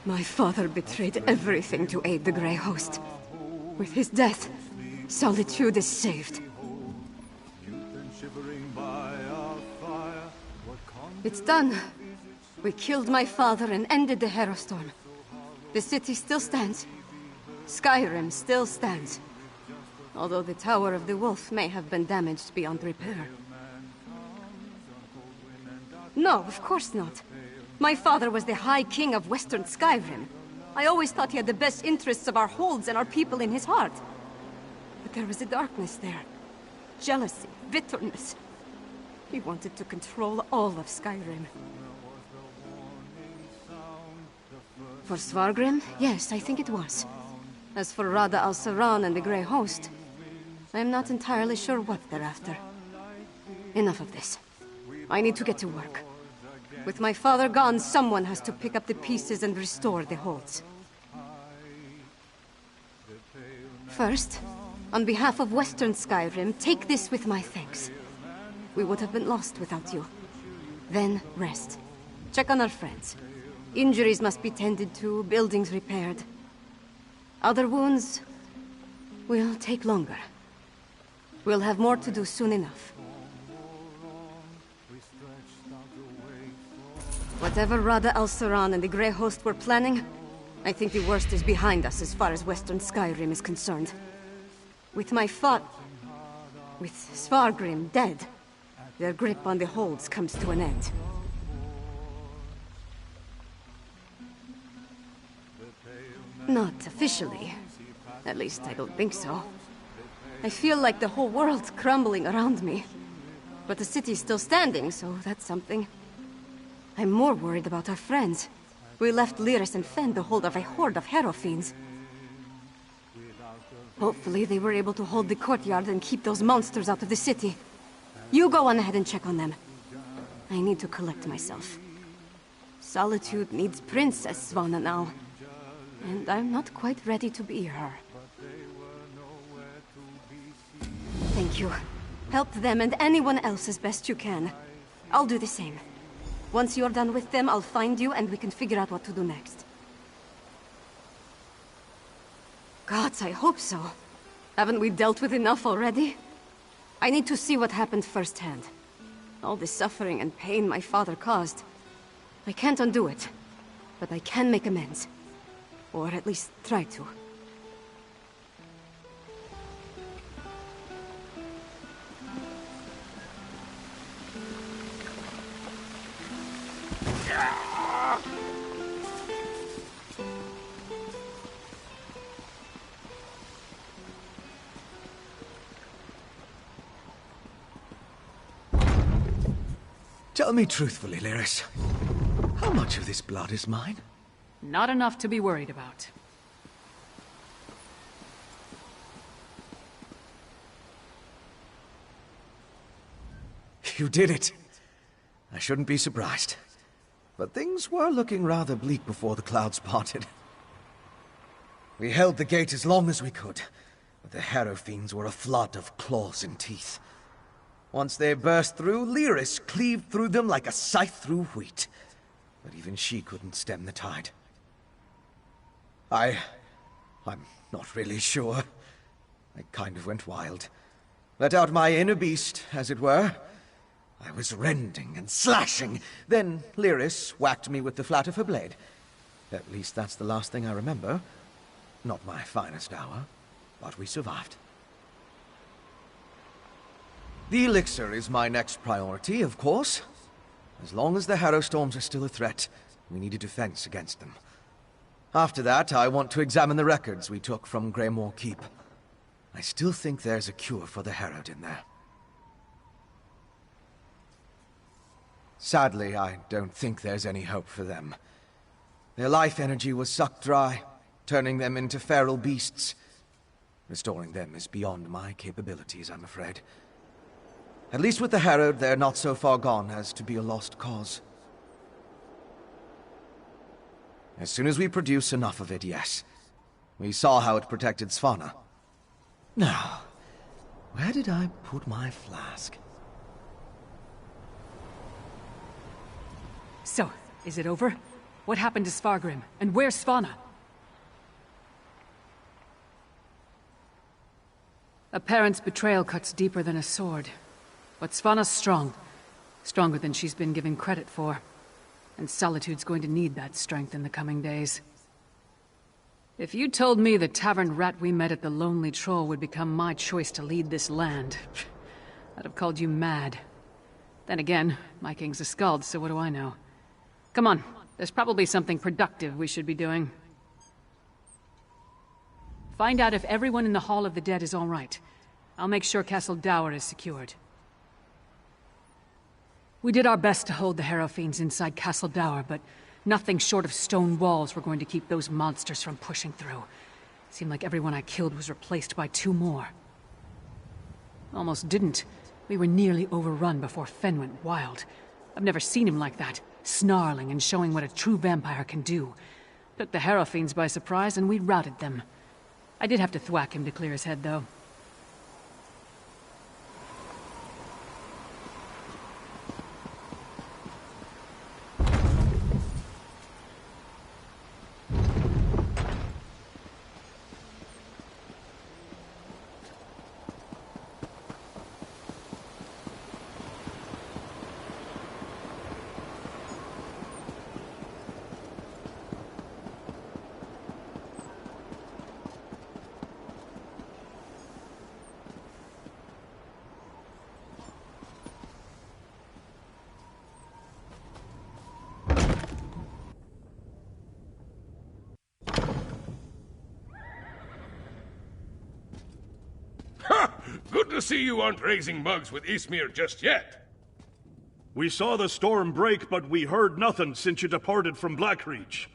My father betrayed everything to aid the Grey Host. With his death, Solitude is saved. It's done. We killed my father and ended the Herostorm. The city still stands. Skyrim still stands. Although the Tower of the Wolf may have been damaged beyond repair. No, of course not. My father was the High King of Western Skyrim. I always thought he had the best interests of our holds and our people in his heart. But there was a darkness there. Jealousy, bitterness. He wanted to control all of Skyrim. For Svargrim, yes, I think it was. As for Rada al-Saran and the Grey Host, I am not entirely sure what they're after. Enough of this. I need to get to work. With my father gone, someone has to pick up the pieces and restore the holds. First, on behalf of Western Skyrim, take this with my thanks. We would have been lost without you. Then, rest. Check on our friends. Injuries must be tended to, buildings repaired. Other wounds will take longer. We'll have more to do soon enough. Whatever Rada al-Saran and the Grey Host were planning, I think the worst is behind us as far as Western Skyrim is concerned. With Svargrim dead, their grip on the holds comes to an end. Not officially. At least I don't think so. I feel like the whole world's crumbling around me. But the city's still standing, so that's something. I'm more worried about our friends. We left Lyris and Fen to hold of a horde of Hero fiends. Hopefully they were able to hold the courtyard and keep those monsters out of the city. You go on ahead and check on them. I need to collect myself. Solitude needs Princess Svanna now. And I'm not quite ready to be her. Thank you. Help them and anyone else as best you can. I'll do the same. Once you're done with them, I'll find you and we can figure out what to do next. Gods, I hope so. Haven't we dealt with enough already? I need to see what happened firsthand. All the suffering and pain my father caused. I can't undo it, but I can make amends. Or at least try to. Tell me truthfully, Lyris. How much of this blood is mine? Not enough to be worried about. You did it. I shouldn't be surprised. But things were looking rather bleak before the clouds parted. We held the gate as long as we could, but the Harrow fiends were a flood of claws and teeth. Once they burst through, Lyris cleaved through them like a scythe through wheat. But even she couldn't stem the tide. I'm not really sure. I kind of went wild. Let out my inner beast, as it were. I was rending and slashing. Then Lyris whacked me with the flat of her blade. At least that's the last thing I remember. Not my finest hour, but we survived. The elixir is my next priority, of course. As long as the Harrowstorms are still a threat, we need a defense against them. After that, I want to examine the records we took from Greymoor Keep. I still think there's a cure for the Herod in there. Sadly, I don't think there's any hope for them. Their life energy was sucked dry, turning them into feral beasts. Restoring them is beyond my capabilities, I'm afraid. At least with the Herod, they're not so far gone as to be a lost cause. As soon as we produce enough of it, yes. We saw how it protected Svanna. Now, where did I put my flask? So, is it over? What happened to Svargrim? And where's Svanna? A parent's betrayal cuts deeper than a sword. But Svanna's strong. Stronger than she's been given credit for. And Solitude's going to need that strength in the coming days. If you told me the tavern rat we met at the Lonely Troll would become my choice to lead this land, I'd have called you mad. Then again, my king's a skald, so what do I know? Come on, there's probably something productive we should be doing. Find out if everyone in the Hall of the Dead is all right. I'll make sure Castle Dower is secured. We did our best to hold the Harrow Fiends inside Castle Dower, but nothing short of stone walls were going to keep those monsters from pushing through. Seemed like everyone I killed was replaced by 2 more. Almost didn't. We were nearly overrun before Fen went wild. I've never seen him like that, snarling and showing what a true vampire can do. Took the Harrow Fiends by surprise and we routed them. I did have to thwack him to clear his head, though. Good to see you aren't raising mugs with Ismir just yet. We saw the storm break, but we heard nothing since you departed from Blackreach.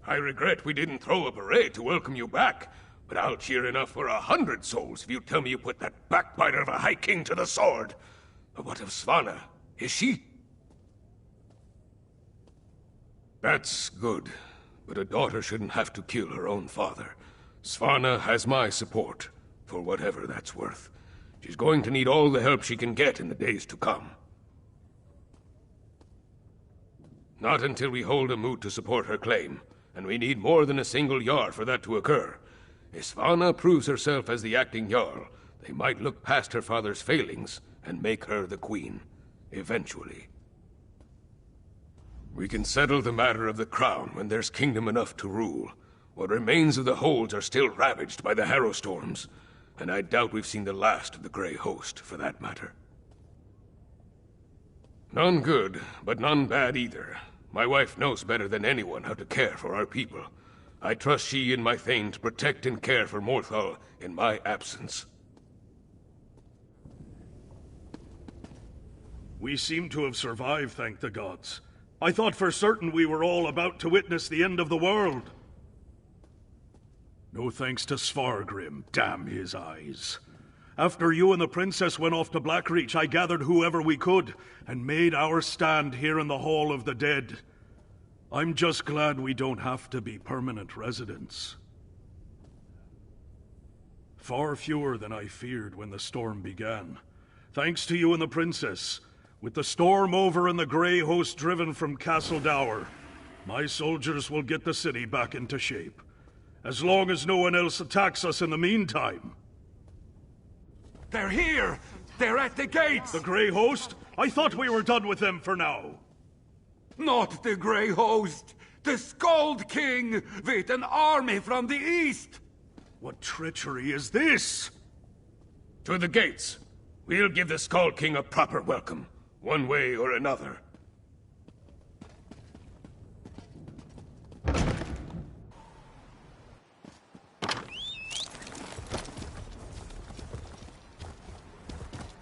I regret we didn't throw a parade to welcome you back, but I'll cheer enough for 100 souls if you tell me you put that backbiter of a High King to the sword. But what of Svanna? Is she? That's good, but a daughter shouldn't have to kill her own father. Svanna has my support, for whatever that's worth. She's going to need all the help she can get in the days to come. Not until we hold a moot to support her claim, and we need more than a single Jarl for that to occur. If Svanna proves herself as the acting Jarl, they might look past her father's failings and make her the queen, eventually. We can settle the matter of the crown when there's kingdom enough to rule. What remains of the holds are still ravaged by the Harrow storms, and I doubt we've seen the last of the Grey Host, for that matter. None good, but none bad either. My wife knows better than anyone how to care for our people. I trust she and my Thane to protect and care for Morthal in my absence. We seem to have survived, thank the gods. I thought for certain we were all about to witness the end of the world. No thanks to Svargrim, damn his eyes. After you and the princess went off to Blackreach, I gathered whoever we could, and made our stand here in the Hall of the Dead. I'm just glad we don't have to be permanent residents. Far fewer than I feared when the storm began. Thanks to you and the princess, with the storm over and the Grey Host driven from Castle Dower, my soldiers will get the city back into shape. As long as no one else attacks us in the meantime. They're here! They're at the gates! The Grey Host? I thought we were done with them for now. Not the Grey Host! The Skald King! With an army from the east! What treachery is this? To the gates. We'll give the Skald King a proper welcome, one way or another.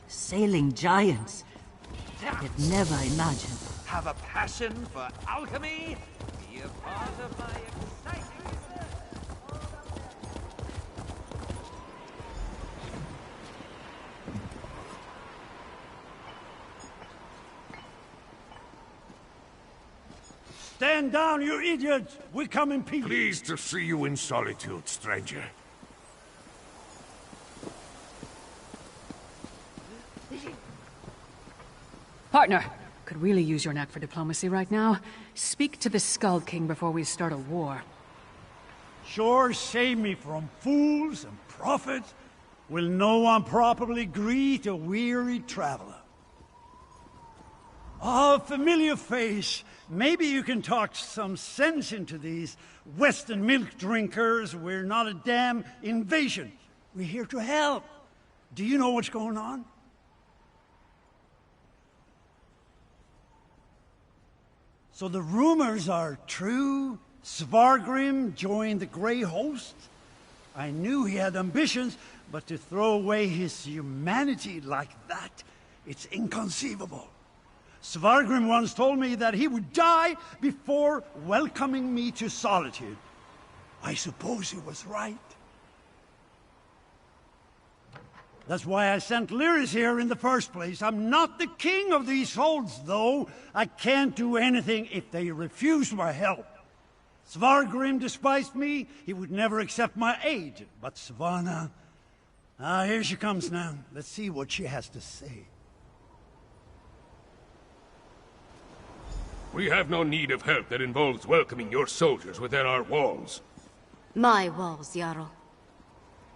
Sailing giants. I'd never imagined. Have a passion for alchemy? Be a part of my exciting research. Stand down, you idiots! We come in peace. Pleased to see you in solitude, stranger. Partner, could really use your knack for diplomacy right now. Speak to the Skull King before we start a war. Sure, save me from fools and prophets. Will no one properly greet a weary traveler? Oh, familiar face. Maybe you can talk some sense into these Western milk drinkers. We're not a damn invasion. We're here to help. Do you know what's going on? So the rumors are true? Svargrim joined the Grey Host? I knew he had ambitions, but to throw away his humanity like that, it's inconceivable. Svargrim once told me that he would die before welcoming me to solitude. I suppose he was right. That's why I sent Lyris here in the first place. I'm not the king of these holds, though. I can't do anything if they refuse my help. Svargrim despised me. He would never accept my aid. But Svanna... here she comes now. Let's see what she has to say. We have no need of help that involves welcoming your soldiers within our walls. My walls, Jarl.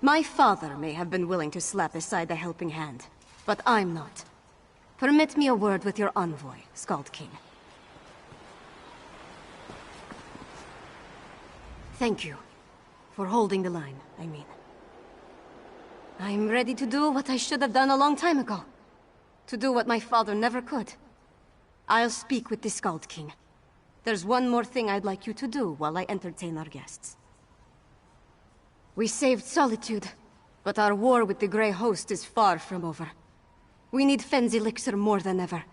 My father may have been willing to slap aside a helping hand, but I'm not. Permit me a word with your envoy, Skald King. Thank you for holding the line, I mean. I'm ready to do what I should have done a long time ago. To do what my father never could. I'll speak with the Skald King. There's one more thing I'd like you to do while I entertain our guests. We saved Solitude, but our war with the Grey Host is far from over. We need Fenn's elixir more than ever.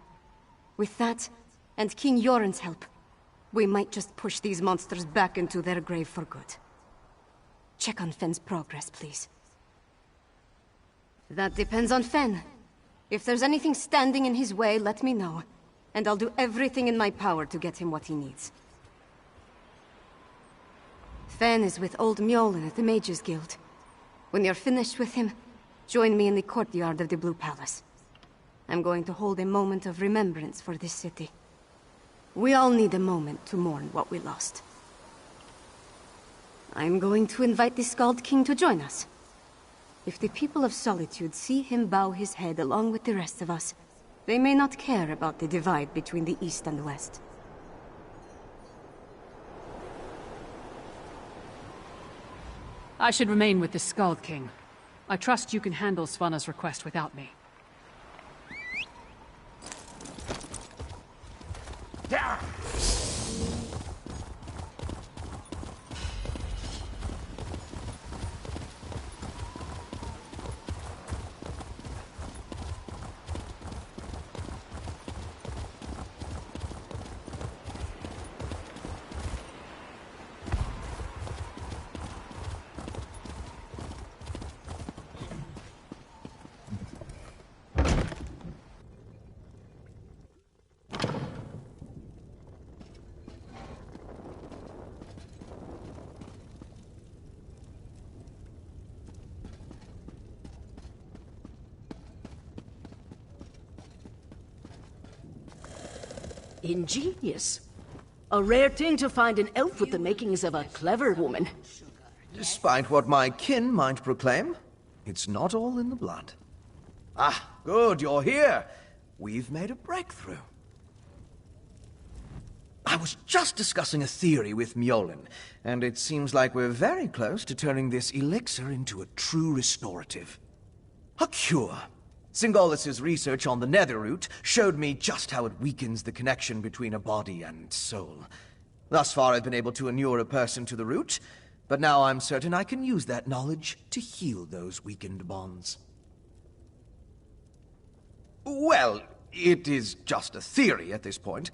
With that, and King Yoren's help, we might just push these monsters back into their grave for good. Check on Fenn's progress, please. That depends on Fenn. If there's anything standing in his way, let me know. And I'll do everything in my power to get him what he needs. Fenn is with old Mjolnir at the Mages Guild. When you're finished with him, join me in the courtyard of the Blue Palace. I'm going to hold a moment of remembrance for this city. We all need a moment to mourn what we lost. I'm going to invite the Skald King to join us. If the people of Solitude see him bow his head along with the rest of us, they may not care about the divide between the East and West. I should remain with the Skald King. I trust you can handle Svanna's request without me. Ingenious. A rare thing to find an elf with the makings of a clever woman. Despite what my kin might proclaim, it's not all in the blood. Ah, good, you're here. We've made a breakthrough. I was just discussing a theory with Mjolnir, and it seems like we're very close to turning this elixir into a true restorative. A cure. Singolis's research on the Netherroot showed me just how it weakens the connection between a body and soul. Thus far I've been able to inure a person to the root, but now I'm certain I can use that knowledge to heal those weakened bonds. Well, it is just a theory at this point.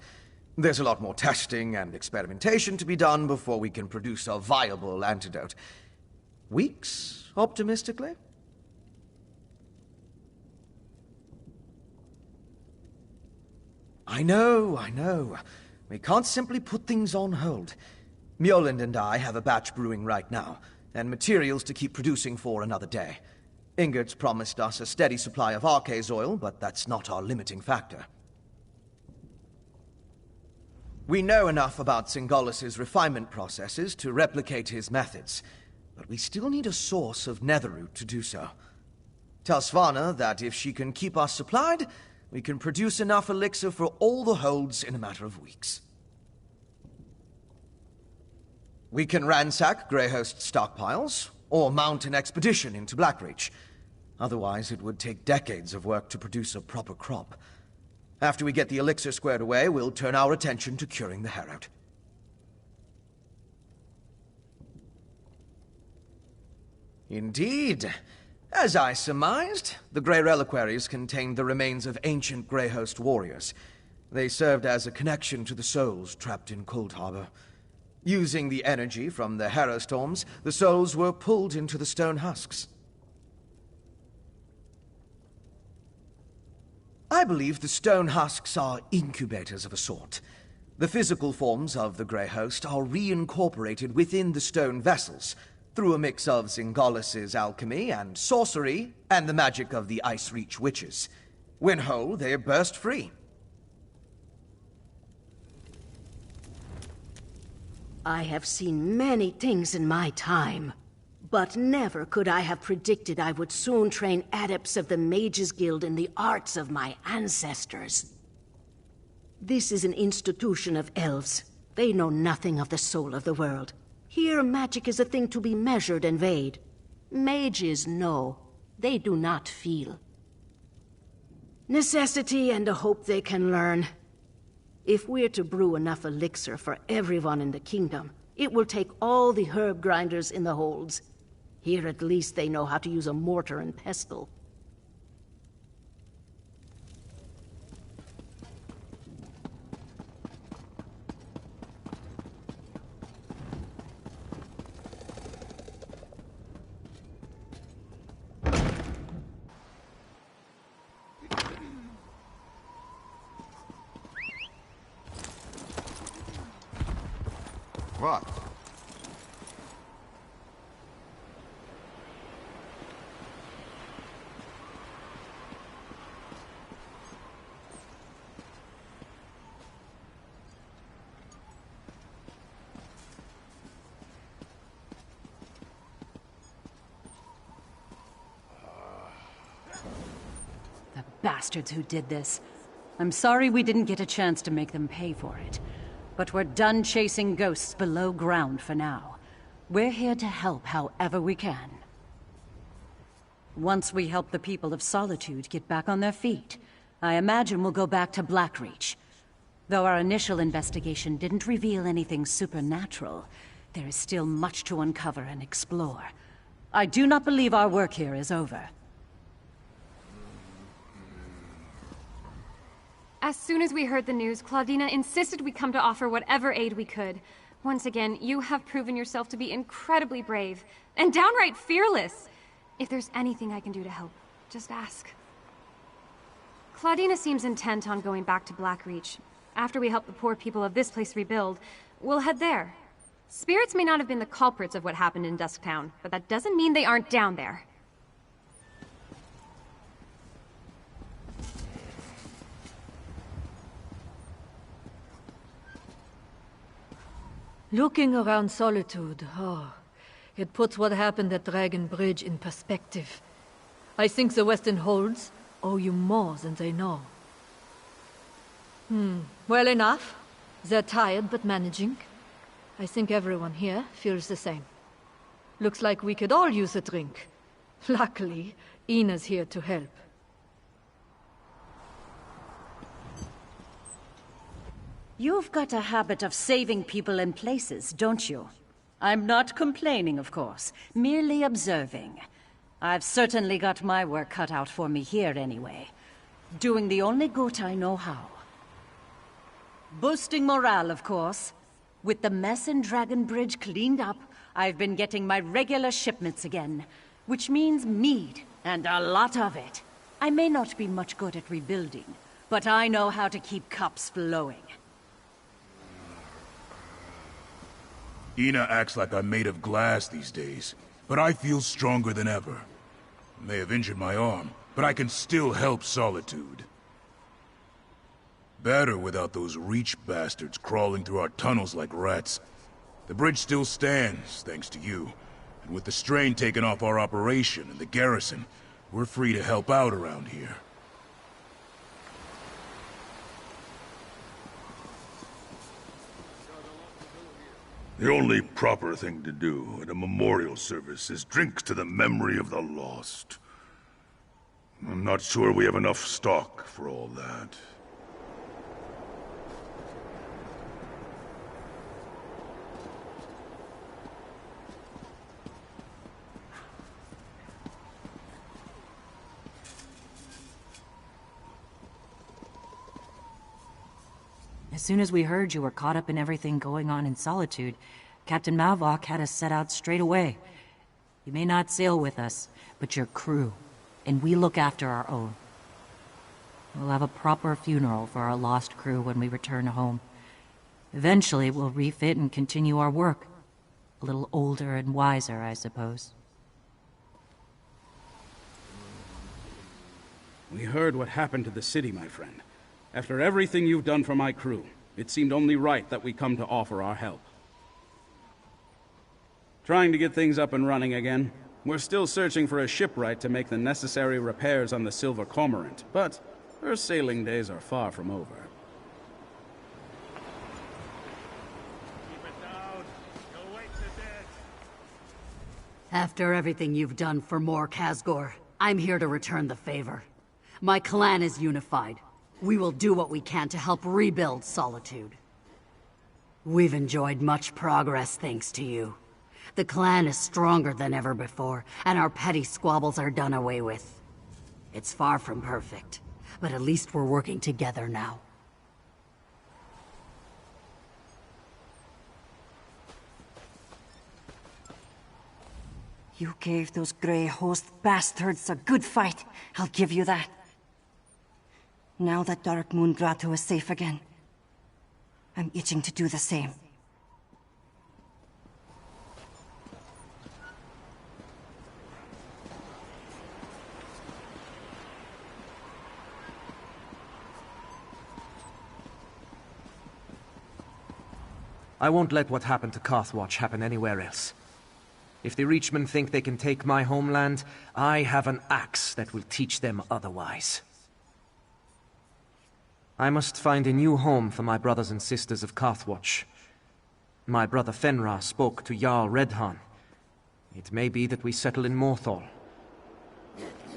There's a lot more testing and experimentation to be done before we can produce a viable antidote. Weeks, optimistically? I know. We can't simply put things on hold. Mjolnir and I have a batch brewing right now, and materials to keep producing for another day. Ingert's promised us a steady supply of Arcase oil, but that's not our limiting factor. We know enough about Singolis's refinement processes to replicate his methods, but we still need a source of netherroot to do so. Tell Svanna that if she can keep us supplied, we can produce enough elixir for all the holds in a matter of weeks. We can ransack Greyhost's stockpiles, or mount an expedition into Blackreach. Otherwise, it would take decades of work to produce a proper crop. After we get the elixir squared away, we'll turn our attention to curing the Herald. Indeed. As I surmised, the Grey Reliquaries contained the remains of ancient Greyhost warriors. They served as a connection to the souls trapped in Cold Harbor. Using the energy from the Harrow Storms, the souls were pulled into the stone husks. I believe the stone husks are incubators of a sort. The physical forms of the Grey Host are reincorporated within the stone vessels, through a mix of Singolis's alchemy and sorcery, and the magic of the Ice Reach witches. When whole, they burst free. I have seen many things in my time, but never could I have predicted I would soon train adepts of the Mages Guild in the arts of my ancestors. This is an institution of elves. They know nothing of the soul of the world. Here, magic is a thing to be measured and weighed. Mages know. They do not feel. Necessity and a hope they can learn. If we're to brew enough elixir for everyone in the kingdom, it will take all the herb grinders in the holds. Here at least they know how to use a mortar and pestle. What? The bastards who did this. I'm sorry we didn't get a chance to make them pay for it. But we're done chasing ghosts below ground for now. We're here to help however we can. Once we help the people of Solitude get back on their feet, I imagine we'll go back to Blackreach. Though our initial investigation didn't reveal anything supernatural, there is still much to uncover and explore. I do not believe our work here is over. As soon as we heard the news, Claudina insisted we come to offer whatever aid we could. Once again, you have proven yourself to be incredibly brave, and downright fearless. If there's anything I can do to help, just ask. Claudina seems intent on going back to Blackreach. After we help the poor people of this place rebuild, we'll head there. Spirits may not have been the culprits of what happened in Dusktown, but that doesn't mean they aren't down there. Looking around Solitude, it puts what happened at Dragon Bridge in perspective. I think the Western Holds owe you more than they know. Well enough. They're tired but managing. I think everyone here feels the same. Looks like we could all use a drink. Luckily, Ina's here to help. You've got a habit of saving people and places, don't you? I'm not complaining, of course, merely observing. I've certainly got my work cut out for me here anyway. Doing the only good I know how. Boosting morale, of course. With the mess in Dragon Bridge cleaned up, I've been getting my regular shipments again, which means mead, and a lot of it. I may not be much good at rebuilding, but I know how to keep cups flowing. Ina acts like I'm made of glass these days, but I feel stronger than ever. May have injured my arm, but I can still help Solitude. Better without those Reach bastards crawling through our tunnels like rats. The bridge still stands, thanks to you. And with the strain taken off our operation and the garrison, we're free to help out around here. The only proper thing to do at a memorial service is drink to the memory of the lost. I'm not sure we have enough stock for all that. As soon as we heard you were caught up in everything going on in Solitude, Captain Malvok had us set out straight away. You may not sail with us, but you're crew, and we look after our own. We'll have a proper funeral for our lost crew when we return home. Eventually, we'll refit and continue our work. A little older and wiser, I suppose. We heard what happened to the city, my friend. After everything you've done for my crew, it seemed only right that we come to offer our help. Trying to get things up and running again. We're still searching for a shipwright to make the necessary repairs on the Silver Cormorant, but her sailing days are far from over. Keep it down. You'll wake the dead. After everything you've done for Mor Khazgor, I'm here to return the favor. My clan is unified. We will do what we can to help rebuild Solitude. We've enjoyed much progress thanks to you. The clan is stronger than ever before, and our petty squabbles are done away with. It's far from perfect, but at least we're working together now. You gave those Grey Host bastards a good fight, I'll give you that. Now that Dark Moon Grotto is safe again, I'm itching to do the same. I won't let what happened to Carthwatch happen anywhere else. If the Reachmen think they can take my homeland, I have an axe that will teach them otherwise. I must find a new home for my brothers and sisters of Carthwatch. My brother Fenrir spoke to Jarl Redhan. It may be that we settle in Morthal.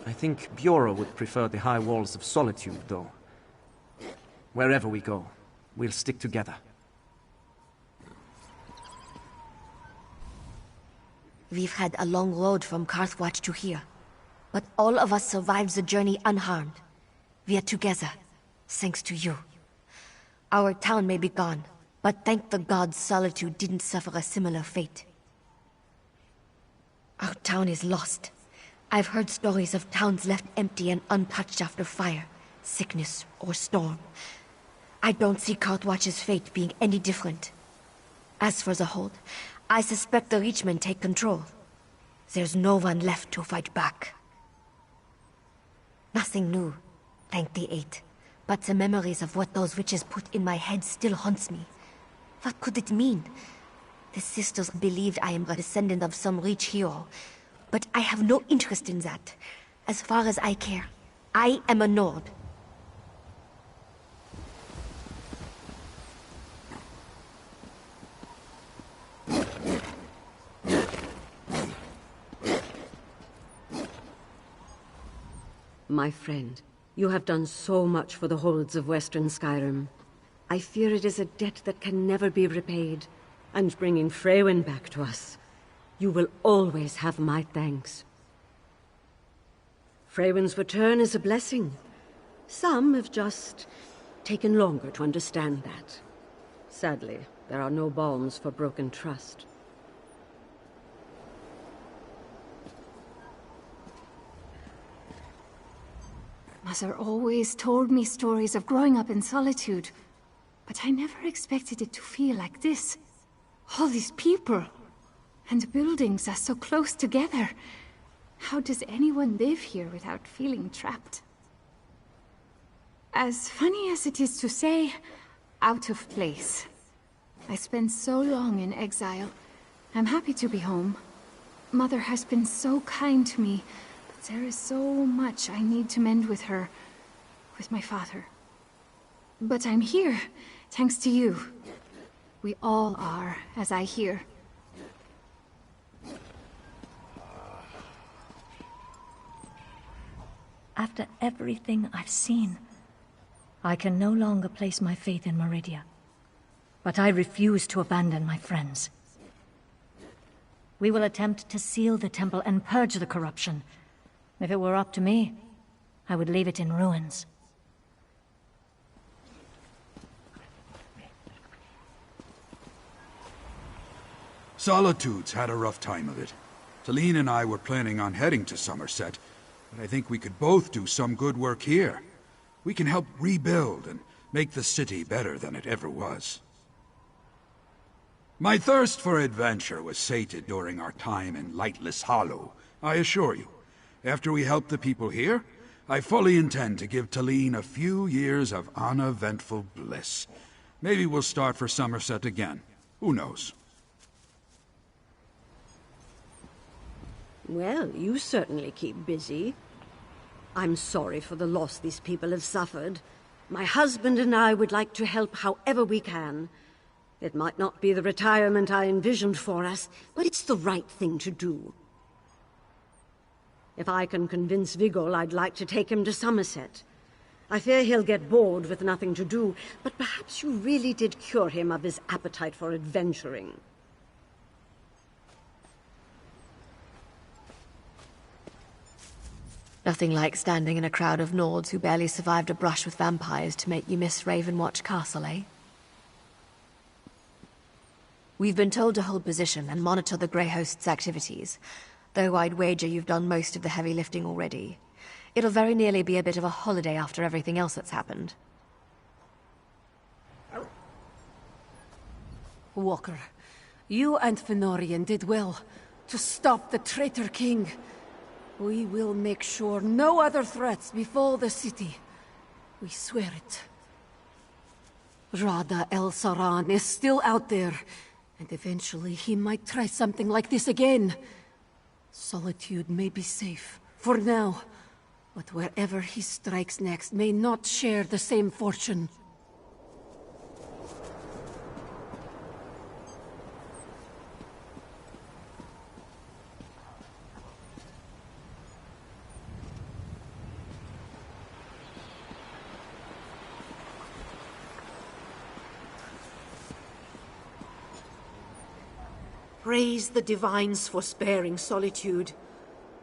I think Bjorra would prefer the high walls of Solitude, though. Wherever we go, we'll stick together. We've had a long road from Carthwatch to here, but all of us survived the journey unharmed. We are together, thanks to you. Our town may be gone, but thank the gods Solitude didn't suffer a similar fate. Our town is lost. I've heard stories of towns left empty and untouched after fire, sickness, or storm. I don't see Carthwatch's fate being any different. As for the Hold, I suspect the Reachmen take control. There's no one left to fight back. Nothing new, thank the Eight. But the memories of what those witches put in my head still haunts me. What could it mean? The sisters believed I am a descendant of some Reach hero, but I have no interest in that. As far as I care, I am a Nord. My friend, you have done so much for the holds of Western Skyrim. I fear it is a debt that can never be repaid. And bringing Freywin back to us, you will always have my thanks. Freywin's return is a blessing. Some have just taken longer to understand that. Sadly, there are no balms for broken trust. Mother always told me stories of growing up in Solitude, but I never expected it to feel like this. All these people, and the buildings are so close together. How does anyone live here without feeling trapped? As funny as it is to say, out of place. I spent so long in exile. I'm happy to be home. Mother has been so kind to me, but there is so much I need to mend with her, with my father. But I'm here, thanks to you. We all are, as I hear. After everything I've seen, I can no longer place my faith in Meridia. But I refuse to abandon my friends. We will attempt to seal the temple and purge the corruption. If it were up to me, I would leave it in ruins. Solitude's had a rough time of it. Talene and I were planning on heading to Somerset, but I think we could both do some good work here. We can help rebuild and make the city better than it ever was. My thirst for adventure was sated during our time in Lightless Hollow, I assure you. After we help the people here, I fully intend to give Talene a few years of uneventful bliss. Maybe we'll start for Somerset again. Who knows? Well, you certainly keep busy. I'm sorry for the loss these people have suffered. My husband and I would like to help however we can. It might not be the retirement I envisioned for us, but it's the right thing to do. If I can convince Vigor, I'd like to take him to Somerset. I fear he'll get bored with nothing to do, but perhaps you really did cure him of his appetite for adventuring. Nothing like standing in a crowd of Nords who barely survived a brush with vampires to make you miss Ravenwatch Castle, eh? We've been told to hold position and monitor the Grey Host's activities, though I'd wager you've done most of the heavy lifting already. It'll very nearly be a bit of a holiday after everything else that's happened. Walker, you and Fenorian did well to stop the traitor king. We will make sure no other threats befall the city. We swear it. Rada El Saran is still out there, and eventually he might try something like this again. Solitude may be safe, for now, but wherever he strikes next may not share the same fortune. Praise the Divines for sparing Solitude.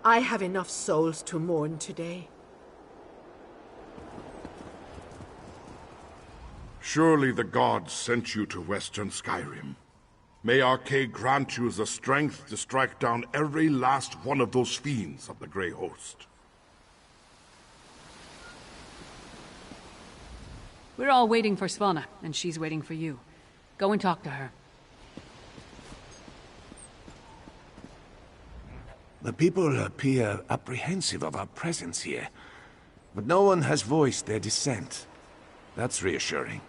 I have enough souls to mourn today. Surely the gods sent you to Western Skyrim. May Arcade grant you the strength to strike down every last one of those fiends of the Grey Host. We're all waiting for Svanna, and she's waiting for you. Go and talk to her. The people appear apprehensive of our presence here, but no one has voiced their dissent. That's reassuring.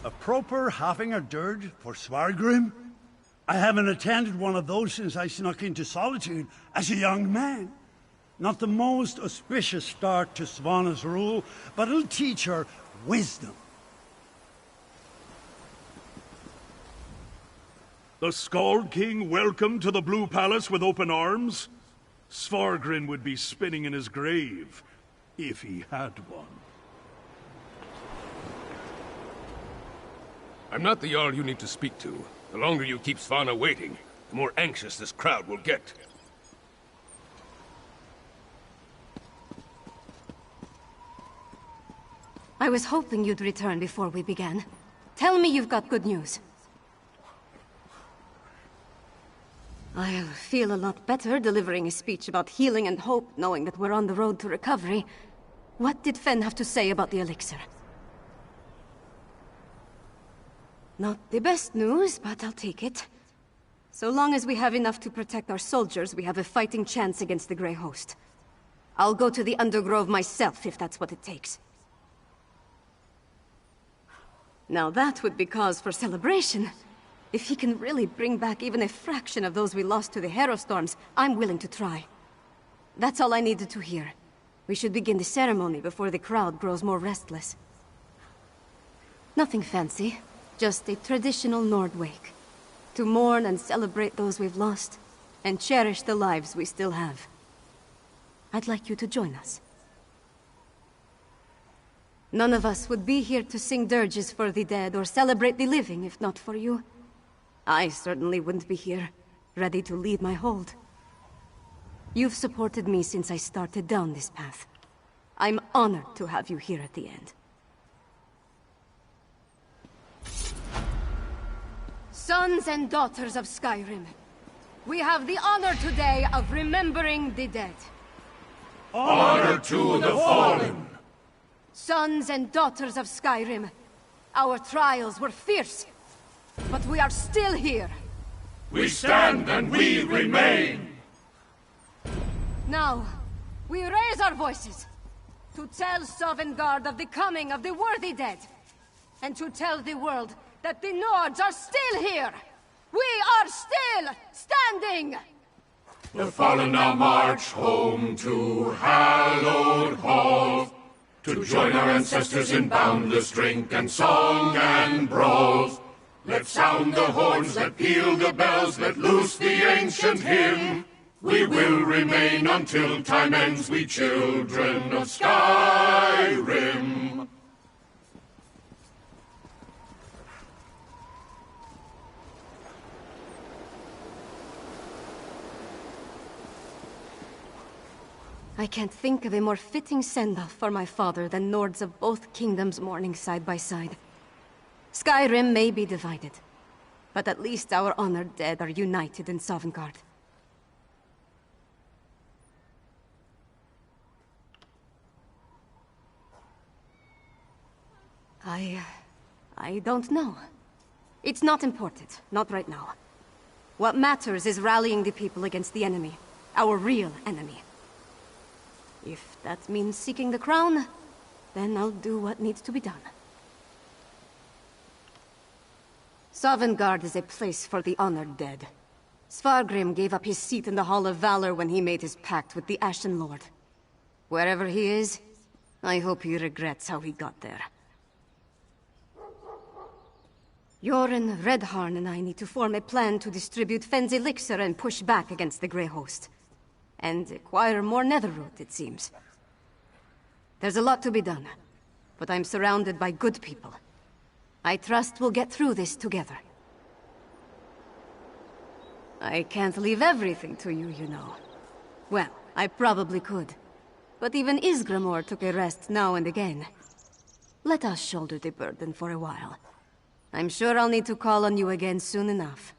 A proper having a dirge for Svargrim? I haven't attended one of those since I snuck into Solitude as a young man. Not the most auspicious start to Svanna's rule, but it'll teach her wisdom. The Skald King welcomed to the Blue Palace with open arms? Svargrim would be spinning in his grave, if he had one. I'm not the Jarl you need to speak to. The longer you keep Svanna waiting, the more anxious this crowd will get. I was hoping you'd return before we began. Tell me you've got good news. I'll feel a lot better delivering a speech about healing and hope, knowing that we're on the road to recovery. What did Fen have to say about the elixir? Not the best news, but I'll take it. So long as we have enough to protect our soldiers, we have a fighting chance against the Grey Host. I'll go to the Undergrove myself, if that's what it takes. Now that would be cause for celebration. If he can really bring back even a fraction of those we lost to the Harrowstorms, I'm willing to try. That's all I needed to hear. We should begin the ceremony before the crowd grows more restless. Nothing fancy, just a traditional Nord wake. To mourn and celebrate those we've lost, and cherish the lives we still have. I'd like you to join us. None of us would be here to sing dirges for the dead or celebrate the living if not for you. I certainly wouldn't be here, ready to lead my hold. You've supported me since I started down this path. I'm honored to have you here at the end. Sons and daughters of Skyrim, we have the honor today of remembering the dead. Honor to the fallen! Sons and daughters of Skyrim, our trials were fierce, but we are still here. We stand and we remain! Now, we raise our voices to tell Sovngarde of the coming of the worthy dead, and to tell the world that the Nords are still here! We are still standing! The fallen now march home to hallowed halls, to join our ancestors in boundless drink and song and brawls. Let sound the horns, let peal the bells, let loose the ancient hymn. We will remain until time ends, we children of Skyrim. I can't think of a more fitting send-off for my father than Nords of both kingdoms mourning side by side. Skyrim may be divided, but at least our honored dead are united in Sovngarde. I don't know. It's not important, not right now. What matters is rallying the people against the enemy, our real enemy. If that means seeking the crown, then I'll do what needs to be done. Sovngarde is a place for the honored dead. Svargrim gave up his seat in the Hall of Valor when he made his pact with the Ashen Lord. Wherever he is, I hope he regrets how he got there. Yoren, Redharn, and I need to form a plan to distribute Fenn's elixir and push back against the Grey Host. And acquire more netherroot, it seems. There's a lot to be done, but I'm surrounded by good people. I trust we'll get through this together. I can't leave everything to you, you know. Well, I probably could. But even Isgramor took a rest now and again. Let us shoulder the burden for a while. I'm sure I'll need to call on you again soon enough.